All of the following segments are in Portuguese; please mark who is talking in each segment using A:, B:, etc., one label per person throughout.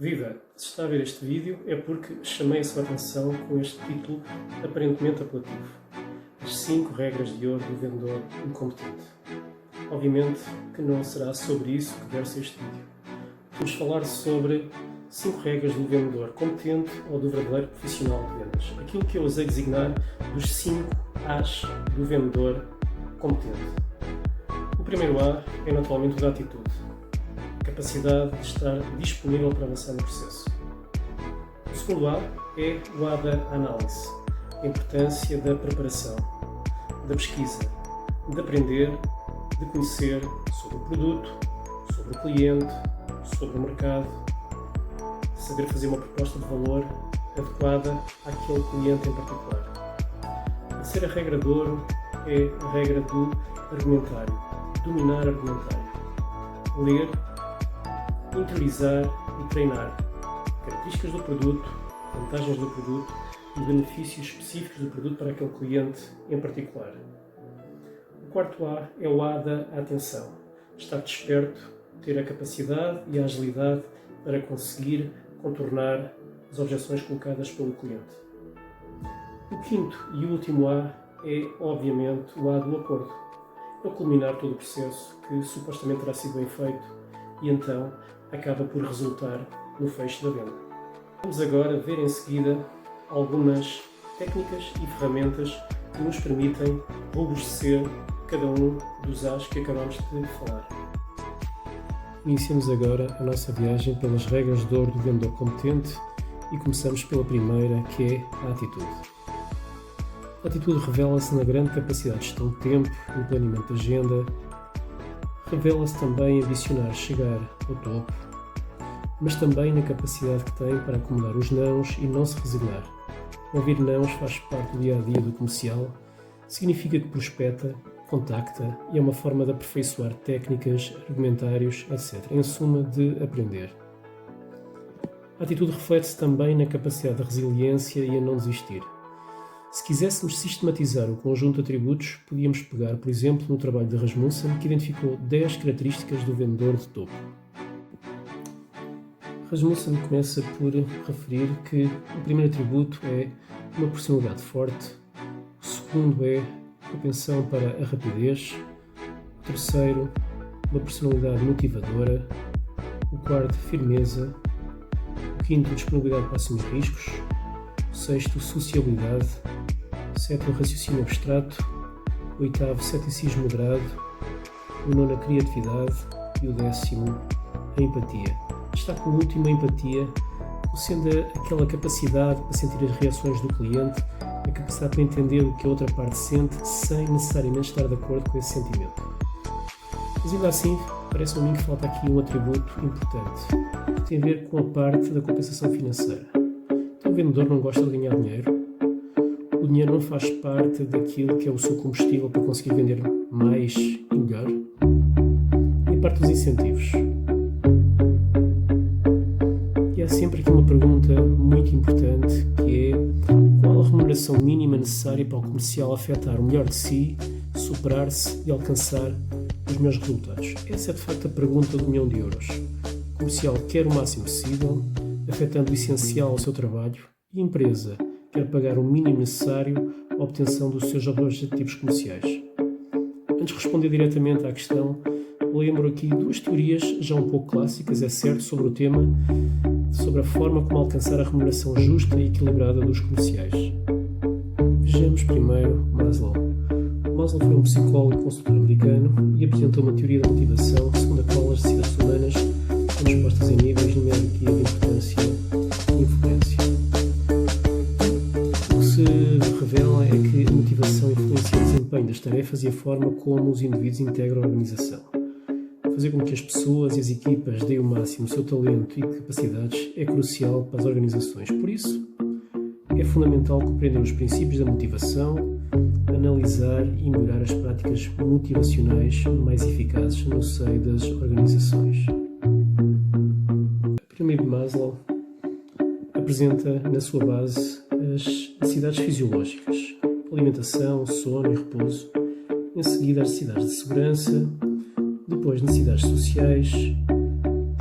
A: Viva! Se está a ver este vídeo é porque chamei a sua atenção com este título aparentemente apelativo: As 5 regras de ouro do vendedor incompetente. Obviamente que não será sobre isso que versa este vídeo. Vamos falar sobre 5 regras do vendedor competente ou do verdadeiro profissional de vendas. Aquilo que eu usei designar dos 5 A's do vendedor competente. O primeiro A é naturalmente o da atitude. Capacidade de estar disponível para avançar no processo. O segundo A é o A da análise, a importância da preparação, da pesquisa, de aprender, de conhecer sobre o produto, sobre o cliente, sobre o mercado, saber fazer uma proposta de valor adequada àquele cliente em particular. A terceira regra de ouro é a regra do argumentário, dominar argumentário, ler, interiorizar e treinar características do produto, vantagens do produto e benefícios específicos do produto para aquele cliente em particular. O quarto A é o A da atenção. Estar desperto, ter a capacidade e a agilidade para conseguir contornar as objeções colocadas pelo cliente. O quinto e último A é, obviamente, o A do acordo. É culminar todo o processo que supostamente terá sido bem feito e então acaba por resultar no fecho da venda. Vamos agora ver em seguida algumas técnicas e ferramentas que nos permitem robustecer cada um dos A's que acabamos de falar. Iniciamos agora a nossa viagem pelas regras de ouro do vendedor competente e começamos pela primeira, que é a atitude. A atitude revela-se na grande capacidade de gestão de tempo, no planeamento de agenda. Revela-se também em ambicionar chegar ao topo, mas também na capacidade que tem para acomodar os nãos e não se resignar. Ouvir nãos faz parte do dia-a-dia do comercial, significa que prospecta, contacta e é uma forma de aperfeiçoar técnicas, argumentários, etc. Em suma, de aprender. A atitude reflete-se também na capacidade de resiliência e a não desistir. Se quiséssemos sistematizar o conjunto de atributos, podíamos pegar, por exemplo, no trabalho de Rasmussen, que identificou 10 características do vendedor de topo. Rasmussen começa por referir que o primeiro atributo é uma personalidade forte, o segundo é propensão para a rapidez, o terceiro, uma personalidade motivadora, o quarto, firmeza, o quinto, disponibilidade para assumir riscos, o sexto, sociabilidade, o sétimo, raciocínio abstrato, o oitavo, ceticismo moderado, o nono, a criatividade e o décimo, a empatia. Destaco o último, a empatia, sendo aquela capacidade para sentir as reações do cliente, a capacidade para entender o que a outra parte sente sem necessariamente estar de acordo com esse sentimento. Mas ainda assim, parece-me a mim que falta aqui um atributo importante, que tem a ver com a parte da compensação financeira. Então o vendedor não gosta de ganhar dinheiro, o dinheiro não faz parte daquilo que é o seu combustível para conseguir vender mais e melhor. E a parte dos incentivos. E há sempre aqui uma pergunta muito importante, que é: qual a remuneração mínima necessária para o comercial afetar o melhor de si, superar-se e alcançar os melhores resultados? Essa é de facto a pergunta do €1.000.000. O comercial quer o máximo possível, afetando o essencial ao seu trabalho, e a empresa quer pagar o mínimo necessário à obtenção dos seus objetivos comerciais. Antes de responder diretamente à questão, lembro aqui 2 teorias já um pouco clássicas, é certo, sobre o tema, sobre a forma como alcançar a remuneração justa e equilibrada dos comerciais. Vejamos primeiro Maslow. Maslow foi um psicólogo e consultor americano e apresentou uma teoria da motivação segundo a qual as necessidades humanas são dispostas em níveis numa hierarquia de importância e influência. O que se revela é que a motivação influencia o desempenho das tarefas e a forma como os indivíduos integram a organização. Fazer com que as pessoas e as equipas deem o máximo o seu talento e capacidades é crucial para as organizações. Por isso, é fundamental compreender os princípios da motivação, analisar e melhorar as práticas motivacionais mais eficazes no seio das organizações. A pirâmide de Maslow apresenta na sua base as necessidades fisiológicas, alimentação, sono e repouso, em seguida as necessidades de segurança, depois necessidades sociais,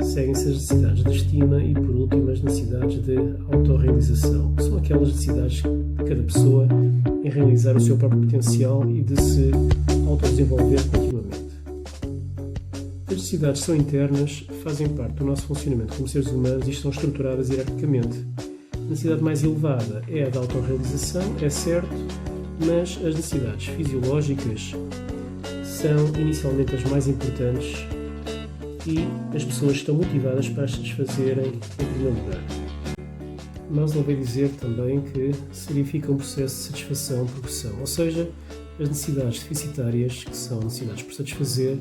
A: Seguem-se as necessidades de estima e, por último, as necessidades de autorrealização, que são aquelas necessidades de cada pessoa em realizar o seu próprio potencial e de se autodesenvolver continuamente. As necessidades são internas, fazem parte do nosso funcionamento como seres humanos e estão estruturadas hierarquicamente. A necessidade mais elevada é a da autorrealização, é certo, mas as necessidades fisiológicas são inicialmente as mais importantes e as pessoas estão motivadas para as satisfazerem em primeiro lugar. Maslow vai dizer também que se verifica um processo de satisfação-progressão, ou seja, as necessidades deficitárias, que são necessidades por satisfazer,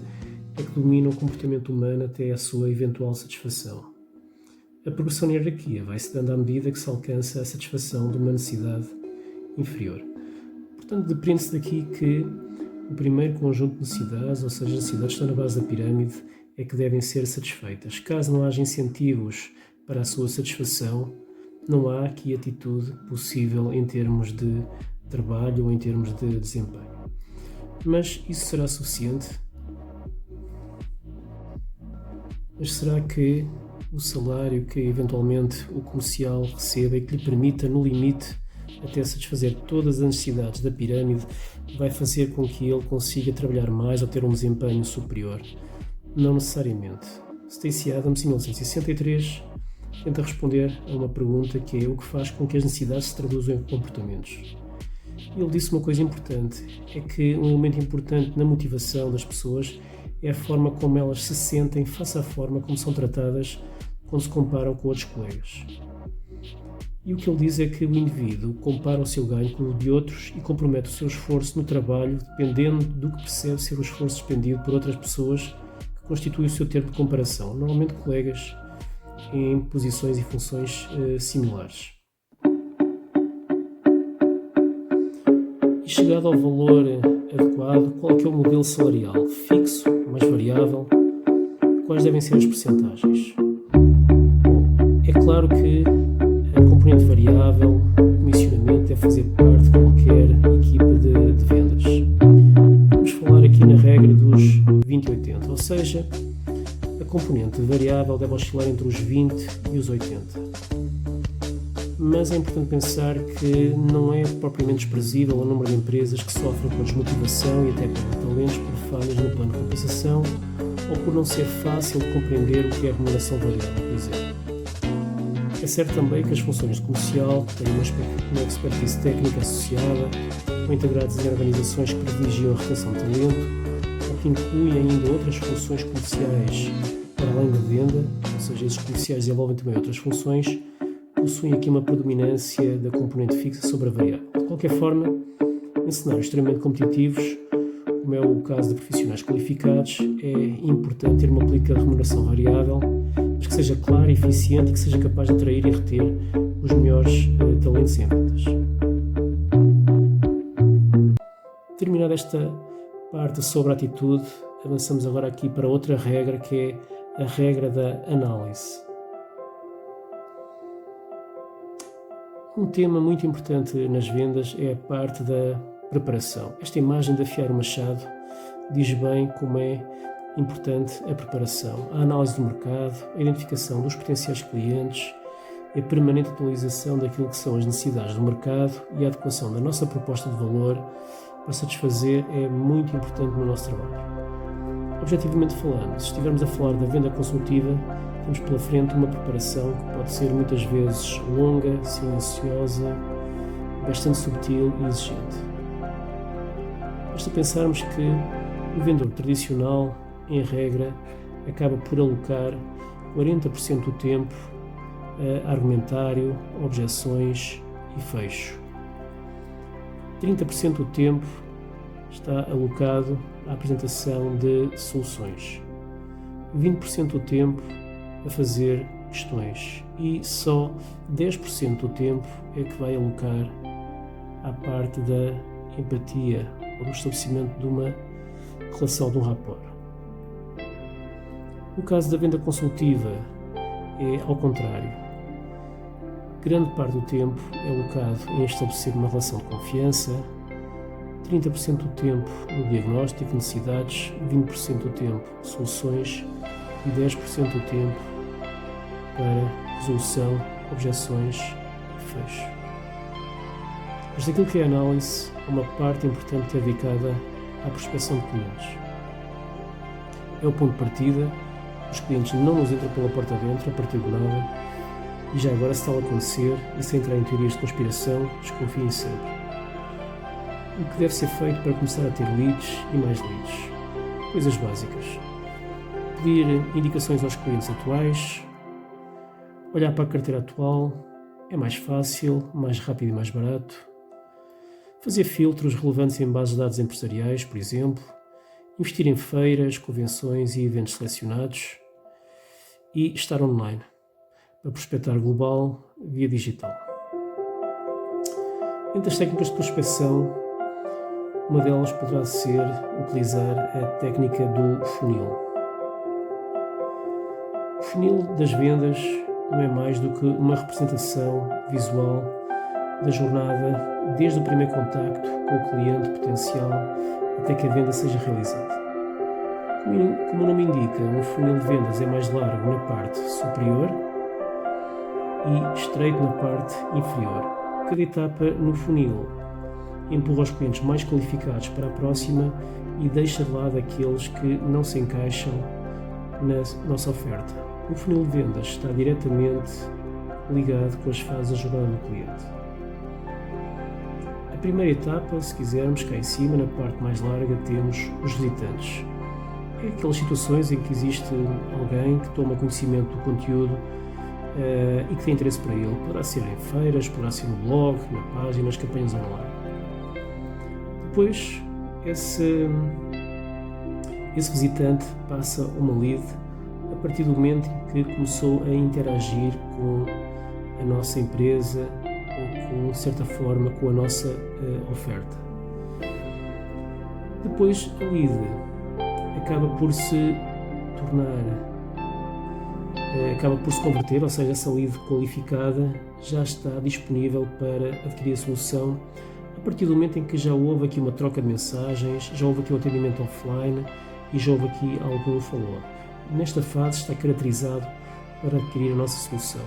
A: é que dominam o comportamento humano até a sua eventual satisfação. A progressão na hierarquia vai-se dando à medida que se alcança a satisfação de uma necessidade inferior. Portanto, depreende-se daqui que o primeiro conjunto de necessidades, ou seja, as necessidades que estão na base da pirâmide, é que devem ser satisfeitas. Caso não haja incentivos para a sua satisfação, não há aqui atitude possível em termos de trabalho ou em termos de desempenho. Mas isso será suficiente? Mas será que o salário que eventualmente o comercial receba e que lhe permita, no limite, até satisfazer todas as necessidades da pirâmide, vai fazer com que ele consiga trabalhar mais ou ter um desempenho superior? Não necessariamente. Stacey Adams, em 1963, tenta responder a uma pergunta que é o que faz com que as necessidades se traduzam em comportamentos. Ele disse uma coisa importante, é que um elemento importante na motivação das pessoas é a forma como elas se sentem face à forma como são tratadas quando se comparam com outros colegas. E o que ele diz é que o indivíduo compara o seu ganho com o de outros e compromete o seu esforço no trabalho dependendo do que percebe ser o esforço despendido por outras pessoas que constitui o seu termo de comparação, normalmente colegas em posições e funções similares. E chegado ao valor adequado, qual é que é o modelo salarial? Fixo, mais variável? Quais devem ser as percentagens? Bom, é claro que a componente variável, o comissionamento, deve fazer parte de qualquer equipa de vendas. Vamos falar aqui na regra dos 20-80, ou seja, a componente variável deve oscilar entre os 20 e os 80. Mas é importante pensar que não é propriamente desprezível o número de empresas que sofrem com desmotivação e até perdem talentos por falhas no plano de compensação ou por não ser fácil de compreender o que é a remuneração variável, por exemplo. É certo também que as funções de comercial têm uma expertise técnica associada ou integradas em organizações que privilegiam a retenção de talento ou que incluem ainda outras funções comerciais para além da venda, ou seja, esses comerciais envolvem também outras funções, possuem aqui uma predominância da componente fixa sobre a variável. De qualquer forma, em cenários extremamente competitivos, como é o caso de profissionais qualificados, é importante ter uma política de remuneração variável, mas que seja clara e eficiente e que seja capaz de atrair e reter os melhores talentos em vendas. Terminada esta parte sobre a atitude, avançamos agora aqui para outra regra, que é a regra da análise. Um tema muito importante nas vendas é a parte da preparação. Esta imagem de afiar o machado diz bem como é importante a preparação, a análise do mercado, a identificação dos potenciais clientes, a permanente atualização daquilo que são as necessidades do mercado e a adequação da nossa proposta de valor para satisfazer é muito importante no nosso trabalho. Objetivamente falando, se estivermos a falar da venda consultiva, temos pela frente uma preparação que pode ser muitas vezes longa, silenciosa, bastante subtil e exigente. Basta pensarmos que o vendedor tradicional, em regra, acaba por alocar 40% do tempo a argumentário, objeções e fecho. 30% do tempo está alocado à apresentação de soluções. 20% do tempo a fazer questões e só 10% do tempo é que vai alocar à parte da empatia ou do estabelecimento de uma relação, de um rapport. No caso da venda consultiva é ao contrário. Grande parte do tempo é alocado em estabelecer uma relação de confiança, 30% do tempo no diagnóstico, necessidades, 20% do tempo soluções e 10% do tempo para resolução, objeções e fecho. Mas daquilo que é a análise, há uma parte importante que é dedicada à prospecção de clientes. É o ponto de partida, os clientes não nos entram pela porta dentro a partir de nada, e já agora, se tal acontecer, e sem entrar em teorias de conspiração, desconfiem sempre. O que deve ser feito para começar a ter leads e mais leads? Coisas básicas. Pedir indicações aos clientes atuais, olhar para a carteira atual, é mais fácil, mais rápido e mais barato. Fazer filtros relevantes em bases de dados empresariais, por exemplo. Investir em feiras, convenções e eventos selecionados. E estar online, para prospectar global via digital. Entre as técnicas de prospecção, uma delas poderá ser utilizar a técnica do funil. O funil das vendas não é mais do que uma representação visual da jornada desde o primeiro contacto com o cliente potencial até que a venda seja realizada. Como o nome indica, um funil de vendas é mais largo na parte superior e estreito na parte inferior. Cada etapa no funil empurra os clientes mais qualificados para a próxima e deixa de lado aqueles que não se encaixam na nossa oferta. O funil de vendas está diretamente ligado com as fases da jornada do cliente. A primeira etapa, se quisermos, cá em cima, na parte mais larga, temos os visitantes. É aquelas situações em que existe alguém que toma conhecimento do conteúdo e que tem interesse para ele. Poderá ser em feiras, poderá ser no blog, na página, nas campanhas online. Depois, esse visitante passa uma lead a partir do momento em que começou a interagir com a nossa empresa ou, com certa forma, com a nossa oferta. Depois, a lead acaba por se converter, ou seja, essa lead qualificada já está disponível para adquirir a solução a partir do momento em que já houve aqui uma troca de mensagens, já houve aqui um atendimento offline e já houve aqui algum follow-up. Nesta fase está caracterizado para adquirir a nossa solução.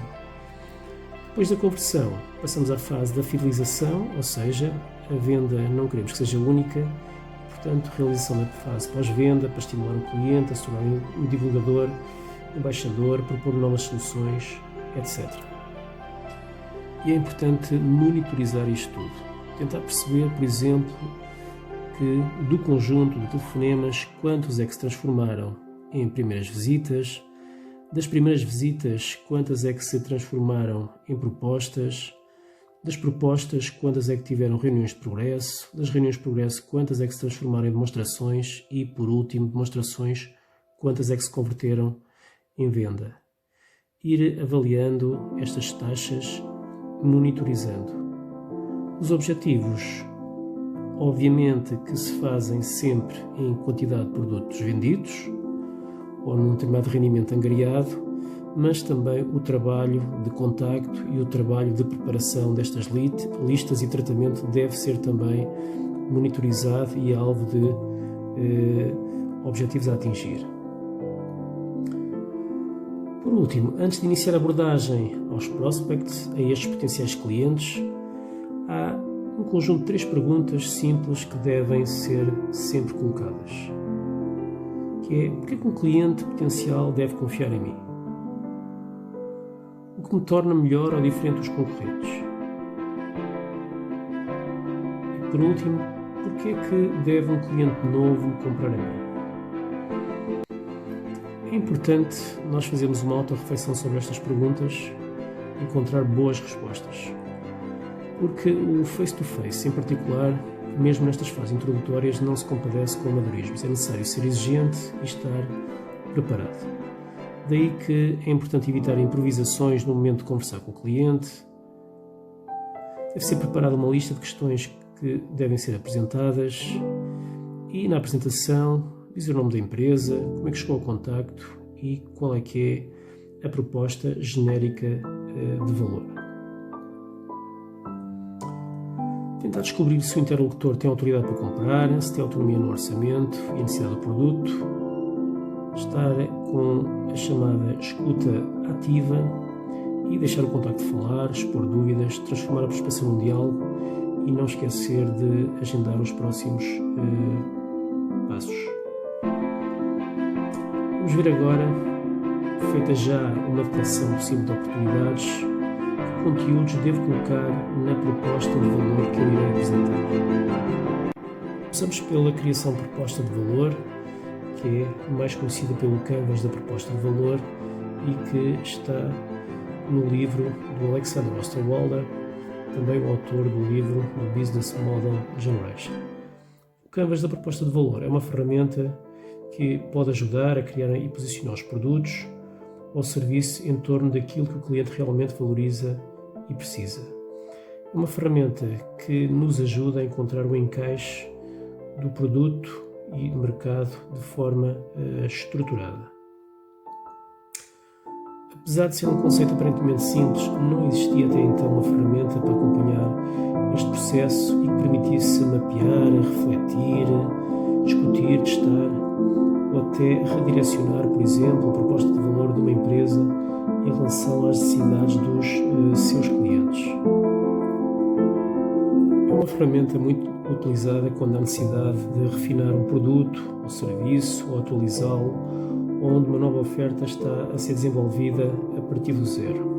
A: Depois da conversão, passamos à fase da fidelização, ou seja, a venda não queremos que seja única, portanto, realização da fase pós-venda para estimular o cliente a se tornar um divulgador, embaixador, propor novas soluções, etc. E é importante monitorizar isto tudo. Tentar perceber, por exemplo, que do conjunto de telefonemas, quantos é que se transformaram em primeiras visitas, das primeiras visitas, quantas é que se transformaram em propostas, das propostas, quantas é que tiveram reuniões de progresso, das reuniões de progresso, quantas é que se transformaram em demonstrações e, por último, demonstrações, quantas é que se converteram em venda. Ir avaliando estas taxas, monitorizando. Os objetivos, obviamente, que se fazem sempre em quantidade de produtos vendidos ou num determinado rendimento angariado, mas também o trabalho de contacto e o trabalho de preparação destas listas e tratamento deve ser também monitorizado e alvo de objetivos a atingir. Por último, antes de iniciar a abordagem aos prospects, a estes potenciais clientes, há um conjunto de 3 perguntas simples que devem ser sempre colocadas. Que é, porque é que um cliente potencial deve confiar em mim? O que me torna melhor ou diferente dos concorrentes? E por último, porque é que deve um cliente novo comprar a mim? É importante nós fazermos uma autorreflexão sobre estas perguntas e encontrar boas respostas. Porque o face-to-face, em particular, mesmo nestas fases introdutórias, não se compadece com amadorismos. É necessário ser exigente e estar preparado. Daí que é importante evitar improvisações no momento de conversar com o cliente. Deve ser preparada uma lista de questões que devem ser apresentadas e, na apresentação, dizer o nome da empresa, como é que chegou ao contacto e qual é que é a proposta genérica de valor. Tentar descobrir se o interlocutor tem autoridade para comprar, se tem autonomia no orçamento e a necessidade do produto. estar com a chamada escuta ativa e deixar o contacto falar, expor dúvidas, transformar a prospeção num diálogo e não esquecer de agendar os próximos passos. Vamos ver agora, feita já uma declaração possível de oportunidades, que conteúdos devo colocar na proposta de valor que eu irei apresentar. Começamos pela criação de proposta de valor, que é mais conhecida pelo Canvas da proposta de valor e que está no livro do Alexander Osterwalder, também o autor do livro do Business Model Generation. O Canvas da proposta de valor é uma ferramenta que pode ajudar a criar e posicionar os produtos ou serviços em torno daquilo que o cliente realmente valoriza e precisa. É uma ferramenta que nos ajuda a encontrar o encaixe do produto e do mercado de forma estruturada. Apesar de ser um conceito aparentemente simples, não existia até então uma ferramenta para acompanhar este processo e que permitisse mapear, refletir, discutir, testar ou até redirecionar, por exemplo, a proposta de valor de uma empresa em relação às necessidades dos seus clientes. É uma ferramenta muito utilizada quando há necessidade de refinar um produto ou serviço ou atualizá-lo, onde uma nova oferta está a ser desenvolvida a partir do zero.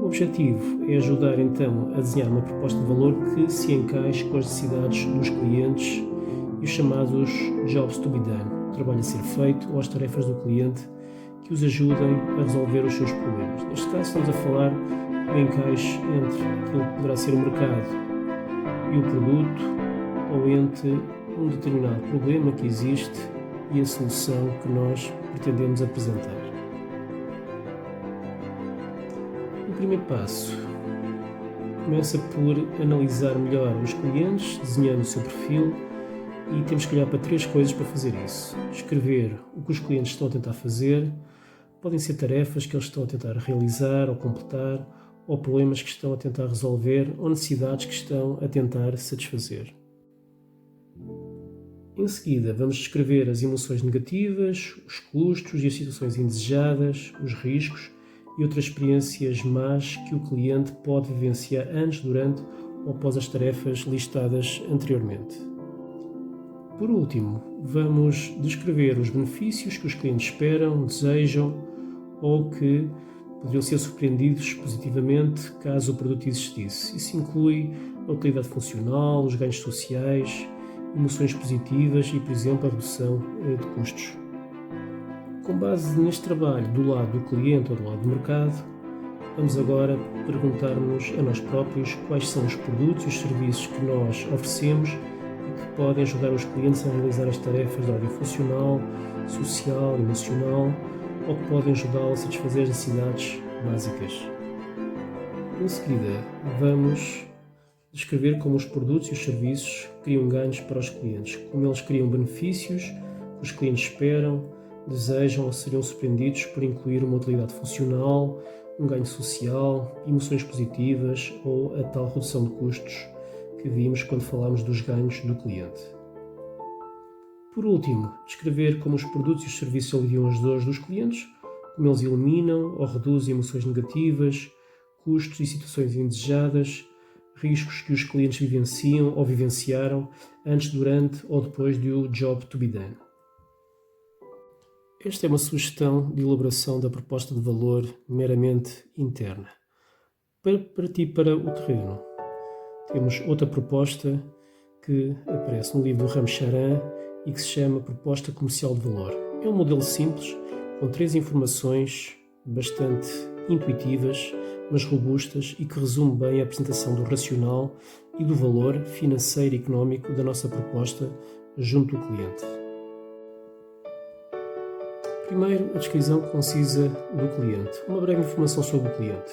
A: O objetivo é ajudar então a desenhar uma proposta de valor que se encaixe com as necessidades dos clientes e os chamados jobs to be done, o trabalho a ser feito ou as tarefas do cliente que os ajudem a resolver os seus problemas. Neste caso estamos a falar do encaixe entre aquilo que poderá ser o mercado e o produto ou entre um determinado problema que existe e a solução que nós pretendemos apresentar. O primeiro passo começa por analisar melhor os clientes, desenhando o seu perfil, e temos que olhar para 3 coisas para fazer isso. Escrever o que os clientes estão a tentar fazer, podem ser tarefas que eles estão a tentar realizar ou completar, ou problemas que estão a tentar resolver, ou necessidades que estão a tentar satisfazer. Em seguida, vamos descrever as emoções negativas, os custos e as situações indesejadas, os riscos e outras experiências más que o cliente pode vivenciar antes, durante ou após as tarefas listadas anteriormente. Por último, vamos descrever os benefícios que os clientes esperam, desejam ou que poderiam ser surpreendidos positivamente caso o produto existisse. Isso inclui a utilidade funcional, os ganhos sociais, emoções positivas e, por exemplo, a redução de custos. Com base neste trabalho do lado do cliente ou do lado do mercado, vamos agora perguntar-nos a nós próprios quais são os produtos e os serviços que nós oferecemos e que podem ajudar os clientes a realizar as tarefas de ordem funcional, social, emocional ou que podem ajudá-lo a satisfazer as necessidades básicas. Em seguida, vamos descrever como os produtos e os serviços criam ganhos para os clientes, como eles criam benefícios que os clientes esperam, desejam ou seriam surpreendidos por incluir uma utilidade funcional, um ganho social, emoções positivas ou a tal redução de custos que vimos quando falámos dos ganhos do cliente. Por último, descrever como os produtos e os serviços aliviam as dores dos clientes, como eles eliminam ou reduzem emoções negativas, custos e situações indesejadas, riscos que os clientes vivenciam ou vivenciaram antes, durante ou depois do job to be done. Esta é uma sugestão de elaboração da proposta de valor meramente interna. Para partir para o terreno, temos outra proposta que aparece no livro do Ramcharan e que se chama Proposta Comercial de Valor. É um modelo simples, com 3 informações bastante intuitivas, mas robustas e que resume bem a apresentação do racional e do valor financeiro e económico da nossa proposta junto do cliente. Primeiro, a descrição concisa do cliente. Uma breve informação sobre o cliente.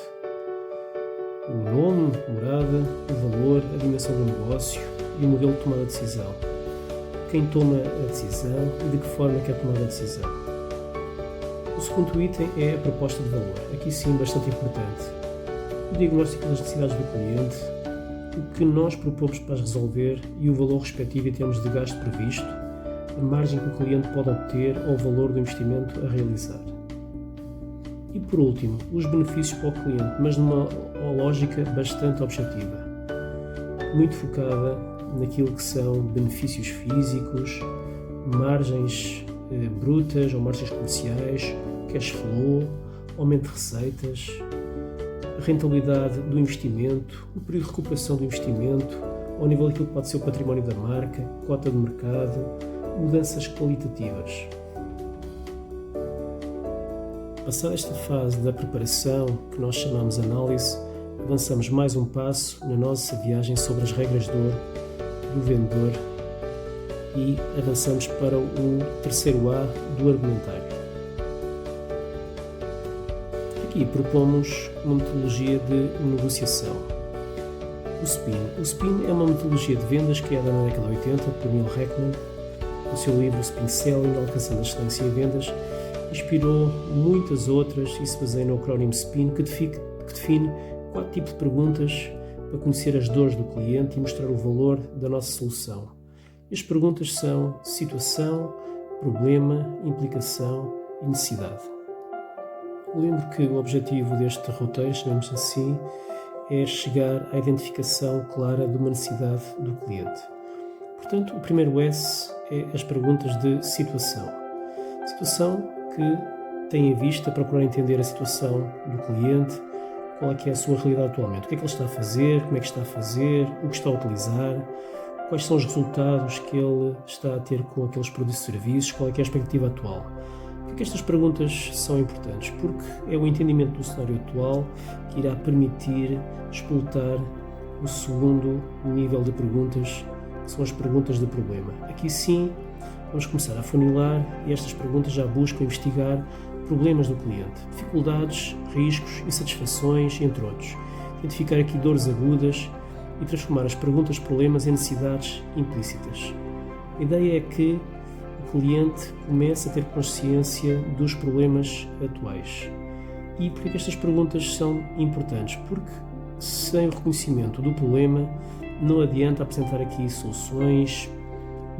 A: O nome, morada, o valor, a dimensão do negócio e o modelo de tomada de decisão. Quem toma a decisão e de que forma quer tomar a decisão. O segundo item é a proposta de valor. Aqui sim, bastante importante. O diagnóstico das necessidades do cliente, o que nós propomos para as resolver e o valor respectivo em termos de gasto previsto, a margem que o cliente pode obter ou o valor do investimento a realizar. E por último, os benefícios para o cliente, mas numa lógica bastante objetiva, muito focada naquilo que são benefícios físicos, margens brutas ou margens comerciais, cash flow, aumento de receitas, a rentabilidade do investimento, o período de recuperação do investimento, ao nível daquilo que pode ser o património da marca, cota de mercado, mudanças qualitativas. Passada esta fase da preparação, que nós chamamos análise, avançamos mais um passo na nossa viagem sobre as regras de ouro do vendedor e avançamos para o terceiro A do argumentário. Aqui propomos uma metodologia de negociação. O SPIN. O SPIN é uma metodologia de vendas criada na década de 80 por Neil Heckman. No seu livro Spin Selling, Alcançando a Excelência em Vendas, inspirou muitas outras e se baseia no acrónimo SPIN, que define 4 tipos de perguntas para conhecer as dores do cliente e mostrar o valor da nossa solução. As perguntas são situação, problema, implicação e necessidade. Lembro que o objetivo deste roteiro, chamemos assim, é chegar à identificação clara de uma necessidade do cliente. Portanto, o primeiro S é as perguntas de situação. Situação que tem em vista procurar entender a situação do cliente, qual é que é a sua realidade atualmente, o que é que ele está a fazer, como é que está a fazer, o que está a utilizar, quais são os resultados que ele está a ter com aqueles produtos e serviços, qual é que é a expectativa atual. Por que estas perguntas são importantes? Porque é o entendimento do cenário atual que irá permitir explotar o segundo nível de perguntas, que são as perguntas de problema. Aqui sim, vamos começar a funilar e estas perguntas já buscam investigar problemas do cliente, dificuldades, riscos, insatisfações, entre outros. Identificar aqui dores agudas e transformar as perguntas-problemas em necessidades implícitas. A ideia é que o cliente comece a ter consciência dos problemas atuais. E por que estas perguntas são importantes? Porque sem o reconhecimento do problema não adianta apresentar aqui soluções,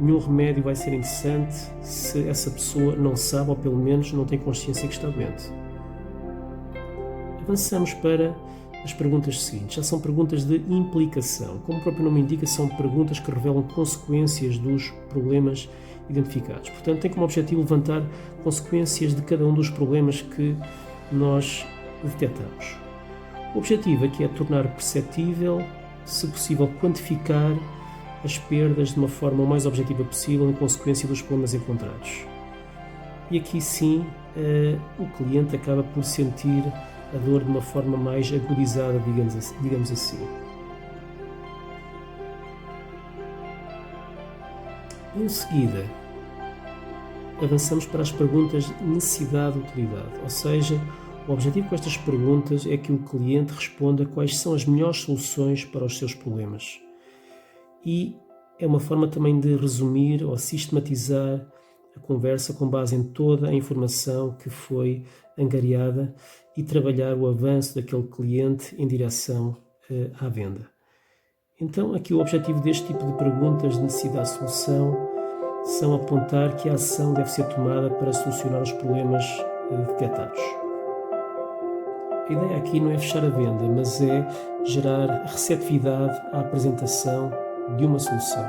A: nenhum remédio vai ser interessante se essa pessoa não sabe ou pelo menos não tem consciência que está doente. Avançamos para as perguntas seguintes. Já são perguntas de implicação. Como o próprio nome indica, são perguntas que revelam consequências dos problemas identificados. Portanto, tem como objetivo levantar consequências de cada um dos problemas que nós detectamos. O objetivo aqui é tornar perceptível, se possível, quantificar as perdas de uma forma o mais objetiva possível em consequência dos problemas encontrados. E aqui sim, o cliente acaba por sentir a dor de uma forma mais agudizada, digamos assim. Em seguida, avançamos para as perguntas de necessidade-utilidade, ou seja, o objetivo com estas perguntas é que o cliente responda quais são as melhores soluções para os seus problemas. E é uma forma também de resumir ou sistematizar a conversa com base em toda a informação que foi angariada e trabalhar o avanço daquele cliente em direção à venda. Então, aqui o objetivo deste tipo de perguntas de necessidade-solução são apontar que a ação deve ser tomada para solucionar os problemas detectados. A ideia aqui não é fechar a venda, mas é gerar receptividade à apresentação de uma solução.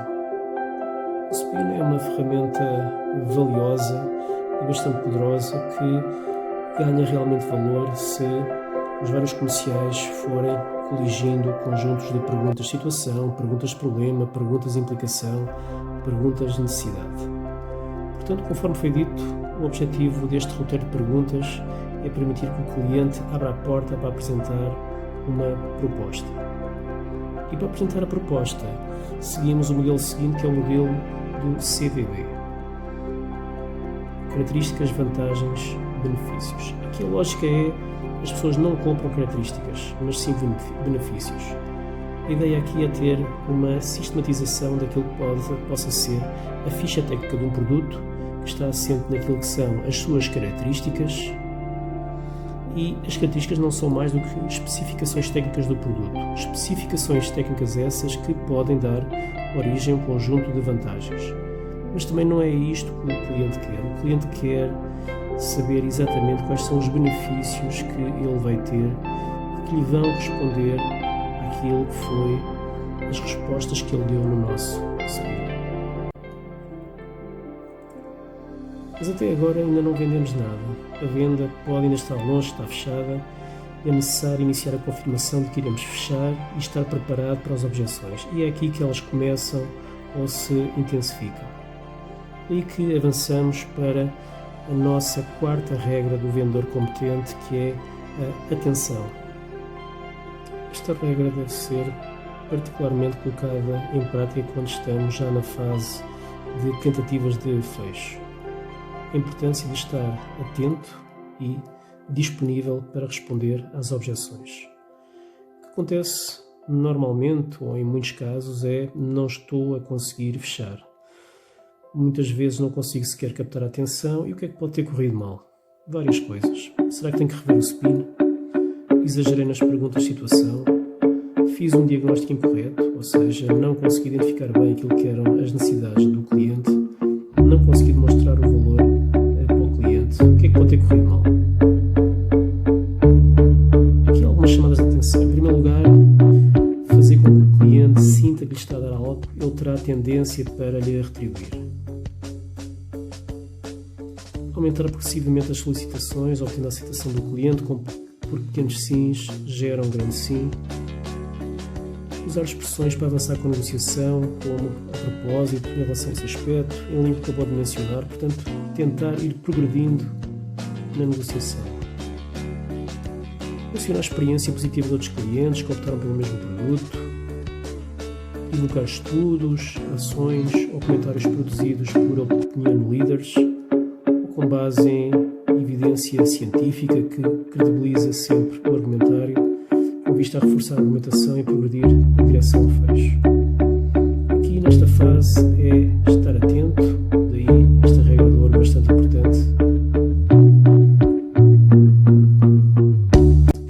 A: O SPIN é uma ferramenta valiosa e bastante poderosa que ganha realmente valor se os vários comerciais forem coligindo conjuntos de perguntas de situação, perguntas de problema, perguntas de implicação, perguntas de necessidade. Portanto, conforme foi dito, o objetivo deste roteiro de perguntas é permitir que o cliente abra a porta para apresentar uma proposta. E para apresentar a proposta, seguimos o modelo seguinte, que é o modelo do CVB. Características, vantagens, benefícios. Aqui a lógica é: as pessoas não compram características, mas sim benefícios. A ideia aqui é ter uma sistematização daquilo que possa ser a ficha técnica de um produto, que está assente naquilo que são as suas características, e as características não são mais do que especificações técnicas do produto. Especificações técnicas essas que podem dar origem a um conjunto de vantagens.
B: Mas também não é isto que o cliente quer. O cliente quer saber exatamente quais são os benefícios que ele vai ter, que lhe vão responder àquilo que foi as respostas que ele deu no nosso screen. Mas até agora ainda não vendemos nada. A venda pode ainda estar longe, está fechada. É necessário iniciar a confirmação de que iremos fechar e estar preparado para as objeções. E é aqui que elas começam ou se intensificam. E que avançamos para a nossa quarta regra do vendedor competente, que é a atenção. Esta regra deve ser particularmente colocada em prática quando estamos já na fase de tentativas de fecho. A importância de estar atento e disponível para responder às objeções. O que acontece normalmente, ou em muitos casos, é não estou a conseguir fechar. Muitas vezes não consigo sequer captar a atenção. E o que é que pode ter corrido mal? Várias coisas. Será que tenho que rever o spin? Exagerei nas perguntas de situação? Fiz um diagnóstico incorreto, ou seja, não consegui identificar bem aquilo que eram as necessidades do cliente, não consegui demonstrar o valor para o cliente. O que é que pode ter corrido mal? Aqui há algumas chamadas de atenção. Em primeiro lugar, fazer com que o cliente sinta que lhe está a dar algo, ele terá tendência para lhe retribuir. Aumentar progressivamente as solicitações, obtendo a aceitação do cliente, por pequenos sims gera um grande sim. Usar expressões para avançar com a negociação, como a propósito, em relação a esse aspecto, em linha que acabou de mencionar, portanto, tentar ir progredindo na negociação. Mencionar a experiência positiva de outros clientes que optaram pelo mesmo produto, evocar estudos, ações ou comentários produzidos por opinion leaders, com base em evidência científica que credibiliza sempre o argumentário, com vista a reforçar a argumentação e progredir em direção ao fecho. Aqui nesta fase é estar atento, daí esta regra de ouro bastante importante.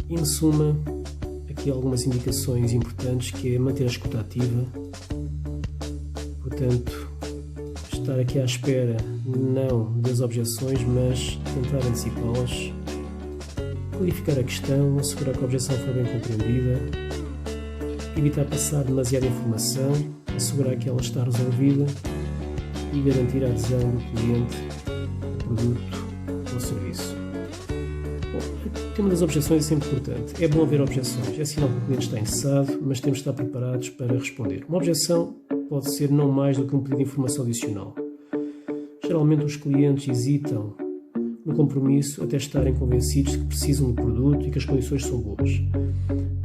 B: E em suma, aqui algumas indicações importantes, que é manter a escuta ativa, portanto, estar aqui à espera não das objeções, mas tentar antecipá-las, clarificar a questão, assegurar que a objeção foi bem compreendida, evitar passar demasiada informação, assegurar que ela está resolvida e garantir a adesão do cliente ao produto ou serviço. Bom, o tema das objeções é sempre importante. É bom haver objeções, é sinal que o cliente está interessado, mas temos de estar preparados para responder. Uma objeção pode ser não mais do que um pedido de informação adicional. Geralmente os clientes hesitam no compromisso até estarem convencidos de que precisam do produto e que as condições são boas.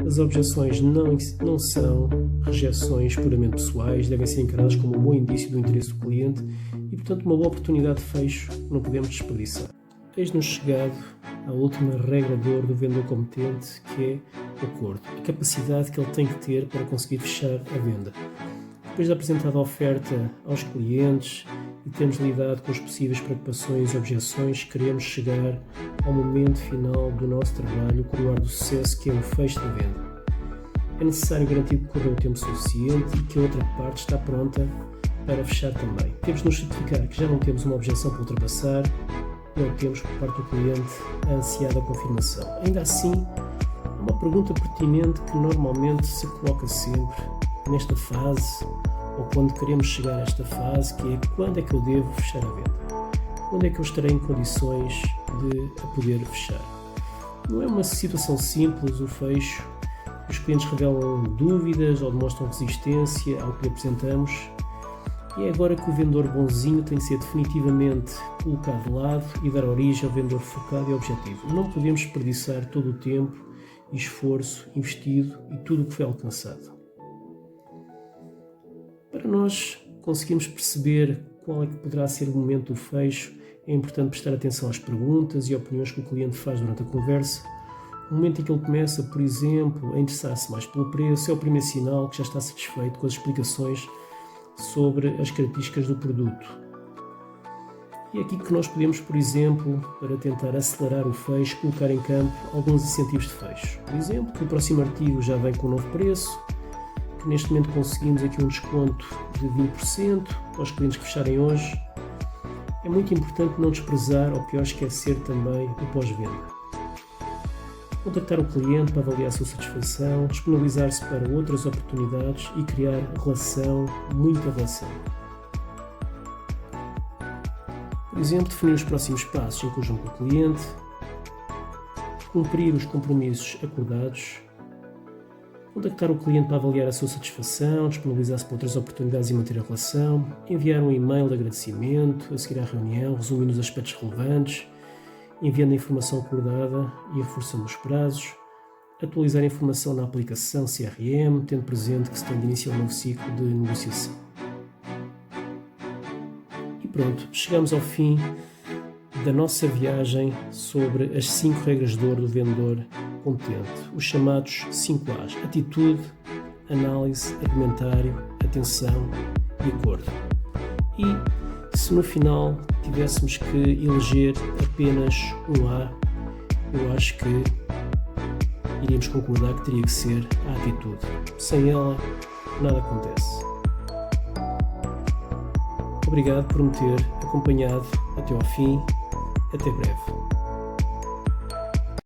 B: As objeções não são rejeições puramente pessoais, devem ser encaradas como um bom indício do interesse do cliente e, portanto, uma boa oportunidade de fecho que não podemos desperdiçar. Eis-nos chegado à última regra de ouro do vendedor competente, que é o acordo, a capacidade que ele tem que ter para conseguir fechar a venda. Depois de apresentar a oferta aos clientes e termos lidado com as possíveis preocupações e objeções, queremos chegar ao momento final do nosso trabalho, com o ar do sucesso, que é o fecho da venda. É necessário garantir que correu o tempo suficiente e que a outra parte está pronta para fechar também. Temos de nos certificar que já não temos uma objeção para ultrapassar e não temos por parte do cliente a ansiada confirmação. Ainda assim, uma pergunta pertinente que normalmente se coloca sempre nesta fase, ou quando queremos chegar a esta fase, que é: quando é que eu devo fechar a venda? Quando é que eu estarei em condições de a poder fechar? Não é uma situação simples o fecho. Os clientes revelam dúvidas ou demonstram resistência ao que lhe apresentamos. E é agora que o vendedor bonzinho tem de ser definitivamente colocado de lado e dar origem ao vendedor focado e objetivo. Não podemos desperdiçar todo o tempo e esforço investido e tudo o que foi alcançado. Para nós conseguirmos perceber qual é que poderá ser o momento do fecho, é importante prestar atenção às perguntas e opiniões que o cliente faz durante a conversa. O momento em que ele começa, por exemplo, a interessar-se mais pelo preço, é o primeiro sinal que já está satisfeito com as explicações sobre as características do produto. E é aqui que nós podemos, por exemplo, para tentar acelerar o fecho, colocar em campo alguns incentivos de fecho. Por exemplo, que o próximo artigo já vem com um novo preço, que neste momento conseguimos aqui um desconto de 20% para os clientes que fecharem hoje. É muito importante não desprezar ou pior esquecer também o pós-venda. Contactar o cliente para avaliar a sua satisfação, disponibilizar-se para outras oportunidades e criar relação, muita relação. Por exemplo, definir os próximos passos em conjunto com o cliente, cumprir os compromissos acordados, contactar o cliente para avaliar a sua satisfação, disponibilizar-se para outras oportunidades e manter a relação, enviar um e-mail de agradecimento a seguir à reunião, resumindo os aspectos relevantes, enviando a informação acordada e reforçando os prazos, atualizar a informação na aplicação CRM, tendo presente que se tem de iniciar um novo ciclo de negociação. E pronto, chegamos ao fim da nossa viagem sobre as 5 regras de ouro do vendedor competente, os chamados 5 A's: atitude, análise, argumentário, atenção e acordo. E se no final tivéssemos que eleger apenas um A, eu acho que iríamos concordar que teria que ser a atitude. Sem ela, nada acontece. Obrigado por me ter acompanhado até ao fim. Até breve.